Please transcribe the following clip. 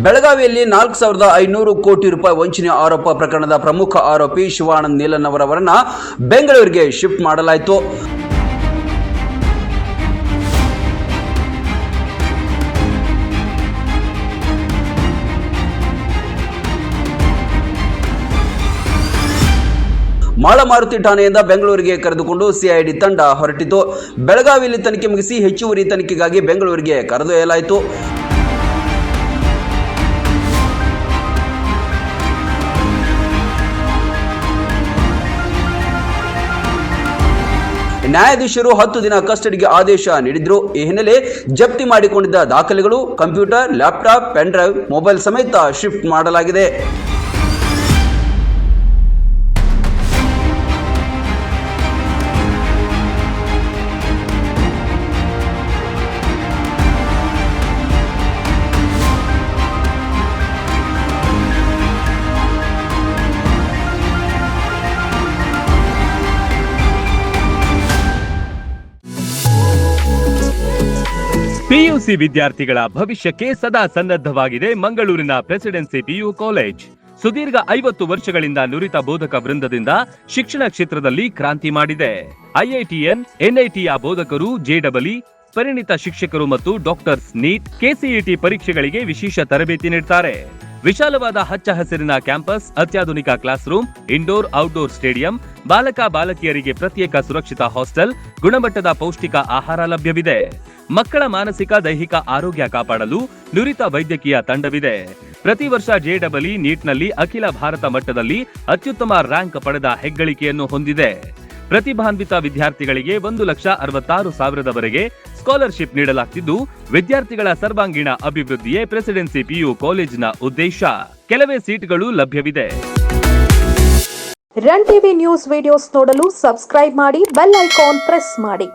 ಬೆಳಗಾವಿಯಲ್ಲಿ 4,500 ಕೋಟಿ ರೂಪಾಯಿ ವಂಚನೆ ಆರೋಪ ಪ್ರಕರಣದ ಪ್ರಮುಖ ಆರೋಪಿ ಶಿವಾನಂದ ನೀಲನ್ ಅವರನ್ನ ಬೆಂಗಳೂರಿಗೆ ಶಿಫ್ಟ್ ಮಾಡಲಾಯಿತು. ಮಾಳಮಾರುತಿ ಠಾಣೆಯಿಂದ ಬೆಂಗಳೂರಿಗೆ ಕರೆದುಕೊಂಡು ಸಿಐಡಿ ತಂಡ ಹೊರಟಿತು. ಬೆಳಗಾವಿಯಲ್ಲಿ ತನಿಖೆ ಮುಗಿಸಿ ಹೆಚ್ಚುವರಿ ತನಿಖೆಗಾಗಿ ಬೆಂಗಳೂರಿಗೆ ಕರೆದೊಯ್ಯಲಾಯಿತು. ನ್ಯಾಯಾಧೀಶರು 10 ದಿನ ಕಸ್ಟಡಿಗೆ ಆದೇಶ ನೀಡಿದ್ರು. ಈ ಹಿನ್ನೆಲೆ ಜಪ್ತಿ ಮಾಡಿಕೊಂಡಿದ್ದ ದಾಖಲೆಗಳು, computer, laptop, pen drive, mobile ಸಮೇತ ಶಿಫ್ಟ್ ಮಾಡಲಾಗಿದೆ. ಪಿಯುಸಿ ವಿದ್ಯಾರ್ಥಿಗಳ ಭವಿಷ್ಯಕ್ಕೆ ಸದಾ ಸನ್ನದ್ಧವಾಗಿದೆ ಮಂಗಳೂರಿನ ಪ್ರೆಸಿಡೆನ್ಸಿ ಪಿಯು ಕಾಲೇಜ್. ಸುದೀರ್ಘ 50 ವರ್ಷಗಳಿಂದ ನುರಿತ ಬೋಧಕ ವೃಂದದಿಂದ ಶಿಕ್ಷಣ ಕ್ಷೇತ್ರದಲ್ಲಿ ಕ್ರಾಂತಿ ಮಾಡಿದೆ. ಐಐಟಿಎನ್, ಎನ್ಐಟಿಯ ಬೋಧಕರು, ಜೆಡಬ್ಲ್ಇ, ಪರಿಣಿತ ಶಿಕ್ಷಕರು ಮತ್ತು ಡಾಕ್ಟರ್ಸ್, ನೀಟ್, ಕೆಸಿಇಟಿ ಪರೀಕ್ಷೆಗಳಿಗೆ ವಿಶೇಷ ತರಬೇತಿ ನೀಡುತ್ತಾರೆ. ವಿಶಾಲವಾದ ಹಚ್ಚ ಹಸಿರಿನ ಕ್ಯಾಂಪಸ್, ಅತ್ಯಾಧುನಿಕ class room, indoor outdoor stadium, ಬಾಲಕ ಬಾಲಕಿಯರಿಗೆ ಪ್ರತ್ಯೇಕ ಸುರಕ್ಷಿತ ಹಾಸ್ಟೆಲ್, ಗುಣಮಟ್ಟದ ಪೌಷ್ಟಿಕ ಆಹಾರ ಲಭ್ಯವಿದೆ. ಮಕ್ಕಳ ಮಾನಸಿಕ ದೈಹಿಕ ಆರೋಗ್ಯ ಕಾಪಾಡಲು ನುರಿತ ವೈದ್ಯಕೀಯ ತಂಡವಿದೆ. ಪ್ರತಿ ವರ್ಷ ಜೆಡಬ್ಲ್ಇ, ನೀಟ್ನಲ್ಲಿ ಅಖಿಲ ಭಾರತ ಮಟ್ಟದಲ್ಲಿ ಅತ್ಯುತ್ತಮ ರ್ಯಾಂಕ್ ಪಡೆದ ಹೆಗ್ಗಳಿಕೆಯನ್ನು ಹೊಂದಿದೆ. ಪ್ರತಿಭಾನ್ವಿತ ವಿದ್ಯಾರ್ಥಿಗಳಿಗೆ 1,66,000ವರೆಗೆ ಸ್ಕಾಲರ್ಶಿಪ್ ನೀಡಲಾಗುತ್ತಿದ್ದು, ವಿದ್ಯಾರ್ಥಿಗಳ ಸರ್ವಾಂಗೀಣ ಅಭಿವೃದ್ಧಿಯೇ ಪ್ರೆಸಿಡೆನ್ಸಿ ಪಿಯು ಕಾಲೇಜಿನ ಉದ್ದೇಶ. ಕೆಲವೇ ಸೀಟ್ಗಳು ಲಭ್ಯವಿದೆ. ರನ್ ಟಿವಿ ನ್ಯೂಸ್ ವಿಡಿಯೋಸ್ ನೋಡಲು ಸಬ್ಸ್ಕ್ರೈಬ್ ಮಾಡಿ, ಬೆಲ್ ಐಕಾನ್ ಪ್ರೆಸ್ ಮಾಡಿ.